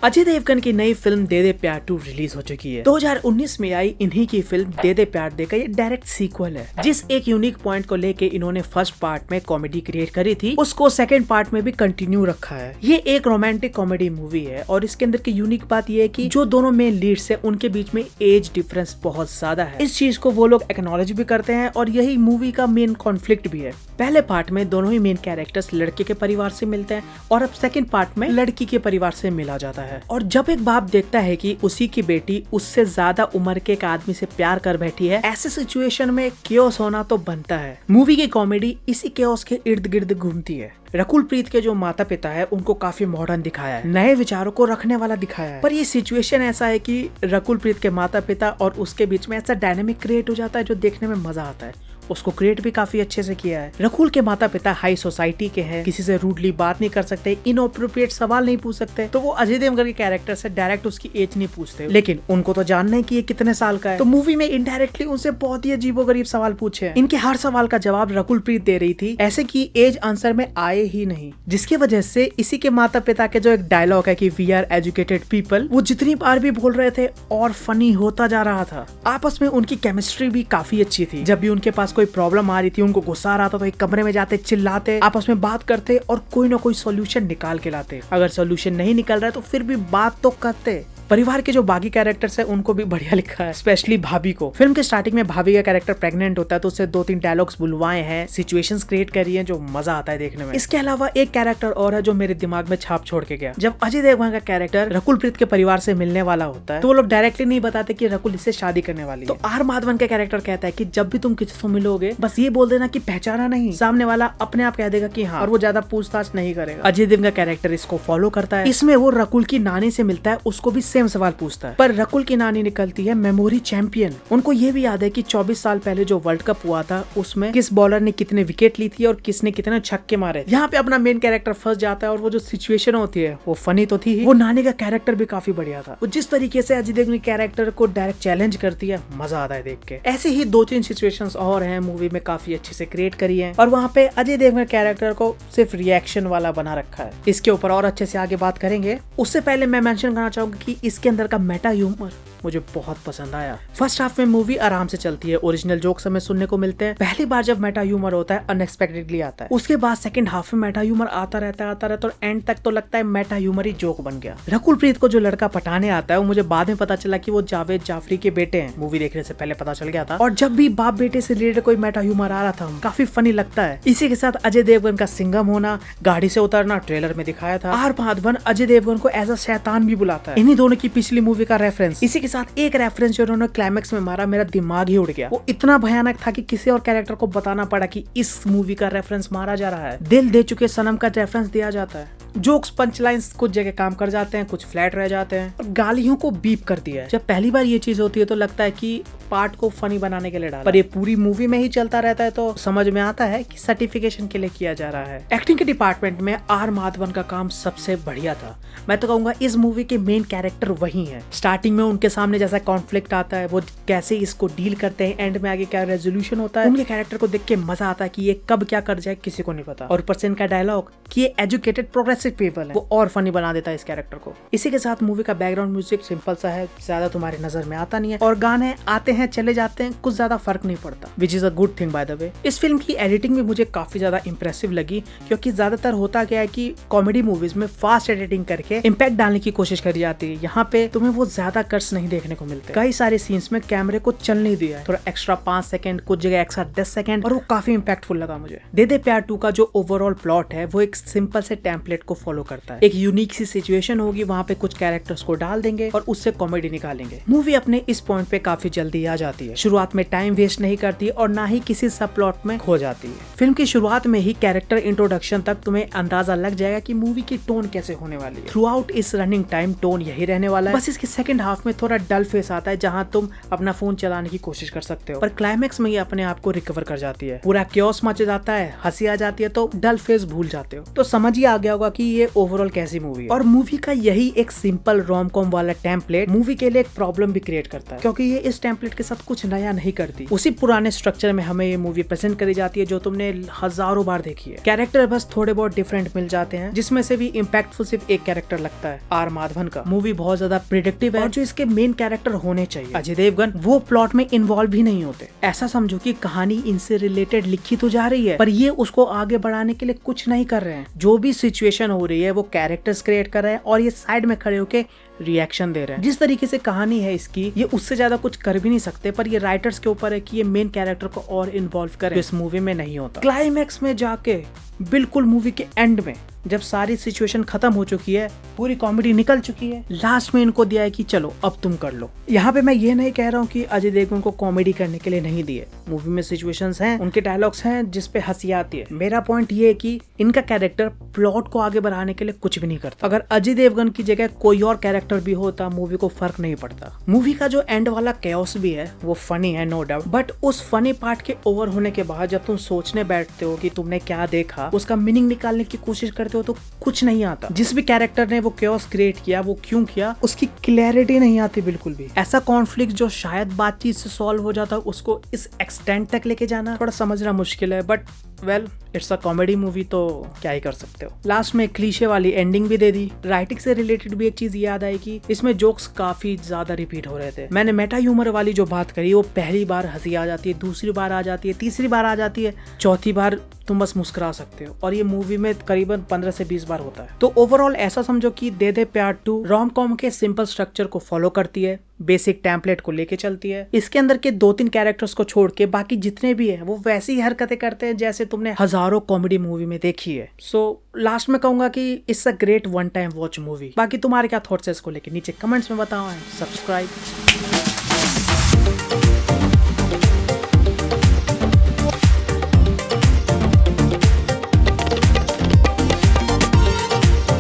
अजय देवगन की नई फिल्म दे दे प्यार 2 रिलीज हो चुकी है। 2019 में आई इन्हीं की फिल्म दे दे प्यार दे का ये डायरेक्ट सीक्वल है, जिस एक यूनिक पॉइंट को लेके इन्होंने फर्स्ट पार्ट में कॉमेडी क्रिएट करी थी उसको सेकंड पार्ट में भी कंटिन्यू रखा है। ये एक रोमांटिक कॉमेडी मूवी है और इसके अंदर की यूनिक बात ये है कि जो दोनों मेन लीड्स है उनके बीच में एज डिफरेंस बहुत ज्यादा है। इस चीज को वो लोग एक्नॉलेज भी करते हैं और यही मूवी का मेन कॉन्फ्लिक्ट भी है। पहले पार्ट में दोनों ही मेन कैरेक्टर्स लड़के के परिवार से मिलते हैं और अब सेकंड पार्ट में लड़की के परिवार से मिला जाता है। और जब एक बाप देखता है कि उसी की बेटी उससे ज्यादा उम्र के एक आदमी से प्यार कर बैठी है, ऐसे सिचुएशन में केओस होना तो बनता है। मूवी की कॉमेडी इसी केओस के इर्द गिर्द घूमती है। रकुल प्रीत के जो माता पिता है उनको काफी मॉडर्न दिखाया है, नए विचारों को रखने वाला दिखाया है, पर ये सिचुएशन ऐसा है कि रकुल प्रीत के माता पिता और उसके बीच में ऐसा डायनामिक क्रिएट हो जाता है जो देखने में मजा आता है। उसको क्रिएट भी काफी अच्छे से किया है। रकुल के माता पिता हाई सोसाइटी के हैं, किसी से रूडली बात नहीं कर सकते, इनअप्रोप्रिएट सवाल नहीं पूछ सकते, तो वो अजय देवगन के कैरेक्टर से डायरेक्ट उसकी एज नहीं पूछते, लेकिन उनको तो जानना है कि ये कितने साल का है। तो मूवी में इनडायरेक्टली उनसे बहुत ही अजीबोगरीब सवाल पूछे। इनके हर सवाल का जवाब रकुल प्रीत दे रही थी, ऐसे की एज आंसर में आए ही नहीं, जिसकी वजह से इसी के माता पिता के जो एक डायलॉग है कि वी आर एजुकेटेड पीपल, वो जितनी बार भी बोल रहे थे और फनी होता जा रहा था। आपस में उनकी केमिस्ट्री भी काफी अच्छी थी। जब भी उनके पास कोई प्रॉब्लम आ रही थी, उनको गुस्सा आ रहा था तो एक कमरे में जाते, चिल्लाते, आपस में बात करते और कोई ना कोई सॉल्यूशन निकाल के लाते। अगर सॉल्यूशन नहीं निकल रहा है तो फिर भी बात तो करते। परिवार के जो बाकी कैरेक्टर्स है उनको भी बढ़िया लिखा है, स्पेशली भाभी को। फिल्म के स्टार्टिंग में भाभी का कैरेक्टर प्रेग्नेंट होता है तो उससे 2-3 डायलॉग्स बुलवाए हैं, सिचुएशंस क्रिएट करी हैं जो मजा आता है देखने में। इसके अलावा एक कैरेक्टर और है जो मेरे दिमाग में छाप छोड़ के गया। जब अजय देवगन का कैरेक्टर रकुल प्रीत के परिवार से मिलने वाला होता है तो वो लोग डायरेक्टली नहीं बताते कि रकुल इससे शादी करने वाली है। तो आर माधवन का कैरेक्टर कहता है कि जब भी तुम किसी से मिलोगे बस ये बोल देना कि पहचाना नहीं, सामने वाला अपने आप कह देगा कि हाँ, और वो ज्यादा पूछताछ नहीं करेगा। अजय देवगन का कैरेक्टर इसको फॉलो करता है। इसमें वो रकुल की नानी से मिलता है, उसको भी सेम सवाल पूछता है, पर रकुल की नानी निकलती है मेमोरी चैंपियन। उनको ये भी याद है कि 24 साल पहले जो वर्ल्ड कप हुआ था उसमें किस बॉलर ने कितने विकेट ली थी और किसने कितने छक्के मारे। यहाँ पे अपना मेन कैरेक्टर फंस जाता है और वो जो सिचुएशन होती है वो फनी तो थी ही, वो नानी का कैरेक्टर भी काफी बढ़िया था। वो जिस तरीके से अजय देवगन कैरेक्टर को डायरेक्ट चैलेंज करती है, मजा आता है देख के। ऐसे ही 2-3 सिचुएशंस और हैं मूवी में, काफी अच्छे से क्रिएट करी है और वहाँ पे अजय देवगन कैरेक्टर को सिर्फ रिएक्शन वाला बना रखा है। इसके ऊपर और अच्छे से आगे बात करेंगे। उससे पहले मैं मेंशन करना चाहूंगा कि इसके अंदर का मेटा ह्यूमर मुझे बहुत पसंद आया। फर्स्ट हाफ में मूवी आराम से चलती है, ओरिजिनल जोक्स हमें सुनने को मिलते हैं। पहली बार जब मेटा ह्यूमर होता है अनएक्सपेक्टेडली आता है, उसके बाद सेकंड हाफ में मेटा ह्यूमर आता रहता है और एंड तक तो लगता है मेटा ह्यूमर ही जोक बन गया। रकुल प्रीत को जो लड़का पटाने आता है वो मुझे बाद में पता चला कि वो जावेद जाफरी के बेटे हैं। मूवी देखने से पहले पता चल गया था। और जब भी बाप बेटे से रिलेटेड कोई मेटा ह्यूमर आ रहा था काफी फनी लगता है। इसी के साथ अजय देवगन का सिंघम होना, गाड़ी से उतरना ट्रेलर में दिखाया था। आर माधवन अजय देवगन को एज अ शैतान भी बुलाता है। इन्हीं दोनों की पिछली मूवी का रेफरेंस। इसी के साथ एक रेफरेंस जो उन्होंने क्लाइमेक्स में मारा, मेरा दिमाग ही उड़ गया। वो इतना भयानक था कि किसी और कैरेक्टर को बताना पड़ा कि इस मूवी का रेफरेंस मारा जा रहा है। दिल दे चुके सनम का रेफरेंस दिया जाता है। जोक्स पंच लाइन्स कुछ जगह काम कर जाते हैं, कुछ फ्लैट रह जाते हैं और गालियों को बीप कर दिया है। जब पहली बार ये चीज होती है तो लगता है कि पार्ट को फनी बनाने के लिए डाला, पर ये पूरी मूवी में ही चलता रहता है तो समझ में आता है कि सर्टिफिकेशन के लिए किया जा रहा है। एक्टिंग के डिपार्टमेंट में आर माधवन का काम सबसे बढ़िया था। मैं तो कहूंगा इस मूवी के मेन कैरेक्टर वही है। स्टार्टिंग में उनके सामने जैसा कॉन्फ्लिक्ट आता है, वो कैसे इसको डील करते हैं, एंड में आगे क्या रेजोल्यूशन होता है, उनके कैरेक्टर को देख के मजा आता है कि ये कब क्या कर जाए किसी को नहीं पता। और ऊपर से इनका डायलॉग कि ये एजुकेटेड प्रोग्रेसिव पीपल है, वो और फनी बना देता है इस कैरेक्टर को। इसी के साथ मूवी का बैकग्राउंड म्यूजिक सिंपल सा है, ज्यादा तुम्हारी नजर में आता नहीं है और गाने आते हैं चले जाते हैं, कुछ ज्यादा फर्क नहीं पड़ता, which is a good thing by the way. इस फिल्म की एडिटिंग भी मुझे काफी ज्यादा इंप्रेसिव लगी, क्योंकि ज्यादातर होता क्या है कि कॉमेडी मूवीज में फास्ट एडिटिंग करके इम्पैक्ट डालने की कोशिश करी जाती है। यहाँ पे तुम्हें वो ज्यादा कट्स नहीं देखने को मिलते। कई सारे सीन्स में कैमरे को चल नहीं दिया है, थोड़ा एक्स्ट्रा 5 सेकंड, कुछ जगह एक्स्ट्रा 10 सेकंड, और वो काफी इम्पैक्टफुल लगा मुझे। दे दे प्यार 2 का जो ओवरऑल प्लॉट है वो एक सिंपल से टेम्पलेट को फॉलो करता है। एक यूनिक सी सिचुएशन होगी, वहाँ पे कुछ कैरेक्टर्स को डाल देंगे और उससे कॉमेडी निकालेंगे। मूवी अपने इस पॉइंट पे काफी जल्दी आ जाती है। शुरुआत में टाइम वेस्ट नहीं करती और ना ही किसी सब प्लॉट में खो जाती है। फिल्म की शुरुआत में ही कैरेक्टर इंट्रोडक्शन तक तुम्हें अंदाजा लग जाएगा कि मूवी की टोन कैसे होने वाली है। थ्रू आउट इस रनिंग टाइम टोन यही रहने वाला है, बस इसके सेकंड हाफ में थोड़ा डल फेस आता है जहां तुम अपना फोन चलाने की कोशिश कर सकते हो, पर क्लाइमेक्स में ये अपने आप को रिकवर कर जाती है। पूरा क्योस मच जाता है, हंसी आ जाती है तो डल फेस भूल जाते हो। तो समझ ही आ गया होगा कि ये ओवरऑल कैसी मूवी है। और मूवी का यही एक सिंपल रोम कॉम वाला टेम्पलेट मूवी के लिए एक प्रॉब्लम भी क्रिएट करता है, क्योंकि ये इस टेम्पलेट के साथ कुछ नया नहीं करती। उसी पुराने स्ट्रक्चर में हमें ये मूवी प्रेजेंट करी जाती है जो तुमने हजारों बार देखी है। कैरेक्टर बस थोड़े बहुत डिफरेंट मिल जाते हैं, जिसमें से भी इम्पैक्टफुल सिर्फ एक कैरेक्टर लगता है, आर माधवन का। मूवी बहुत ज्यादा प्रिडिक्टिव है और जो इसके मेन कैरेक्टर होने चाहिए अजय देवगन, वो प्लॉट में इन्वॉल्व ही नहीं होते। ऐसा समझो कि कहानी इनसे रिलेटेड लिखी तो जा रही है, पर ये उसको आगे बढ़ाने के लिए कुछ नहीं कर रहे हैं। जो भी सिचुएशन हो रही है वो कैरेक्टर्स क्रिएट कर रहे हैं और ये साइड में खड़े होके रिएक्शन दे रहे हैं। जिस तरीके से कहानी है इसकी, ये उससे ज्यादा कुछ कर भी नहीं सकते, पर ये राइटर्स के ऊपर है कि ये मेन कैरेक्टर को और इन्वॉल्व करें। इस मूवी में नहीं होता। क्लाइमैक्स में जाके बिल्कुल मूवी के एंड में जब सारी सिचुएशन खत्म हो चुकी है, पूरी कॉमेडी निकल चुकी है, लास्ट में इनको दिया है कि चलो अब तुम कर लो। यहाँ पे मैं ये नहीं कह रहा हूँ कि अजय देवगन को कॉमेडी करने के लिए नहीं दिए। मूवी में सिचुएशंस हैं, उनके डायलॉग्स हैं जिसपे हंसी आती है। मेरा पॉइंट ये है कि इनका कैरेक्टर प्लॉट को आगे बढ़ाने के लिए कुछ भी नहीं करता। अगर अजय देवगन की जगह कोई और कैरेक्टर भी होता, मूवी को फर्क नहीं पड़ता। मूवी का जो एंड वाला कैओस भी है वो फनी है, नो डाउट, बट उस फनी पार्ट के ओवर होने के बाद जब तुम सोचने बैठते हो कि तुमने क्या देखा, उसका मीनिंग निकालने की कोशिश करते हो तो कुछ नहीं आता। जिस भी कैरेक्टर ने वो कैओस क्रिएट किया, वो क्यों किया, उसकी क्लैरिटी नहीं आती बिल्कुल भी। ऐसा कॉन्फ्लिक्ट जो शायद बातचीत से सॉल्व हो जाता, उसको इस एक्सटेंट तक लेके जाना थोड़ा समझना मुश्किल है। But well, it's a comedy movie, तो क्या ही कर सकते हो। लास्ट में क्लीशे वाली एंडिंग भी दे दी। राइटिंग से रिलेटेड भी एक चीज याद आई कि इसमें जोक्स काफी ज्यादा रिपीट हो रहे थे। मैंने मेटा ह्यूमर वाली जो बात करी, वो पहली बार हंसी आ जाती है, दूसरी बार आ जाती है, तीसरी बार आ जाती है, चौथी बार तुम बस मुस्कुरा सकते हो, और ये मूवी में करीबन 15 से 20 बार होता है। तो ओवरऑल ऐसा समझो कि दे दे प्यार 2 रोम कॉम के सिंपल स्ट्रक्चर को फॉलो करती है, बेसिक टेम्पलेट को लेके चलती है। इसके अंदर के 2-3 कैरेक्टर्स को छोड़ के बाकी जितने भी है वो वैसी ही हरकतें करते हैं जैसे तुमने हजारों कॉमेडी मूवी में देखी है। सो लास्ट में कहूंगा कि it's a great one time watch movie. बाकी तुम्हारे क्या थॉट्स है इसको लेके नीचे कमेंट्स में बताओ एंड सब्सक्राइब।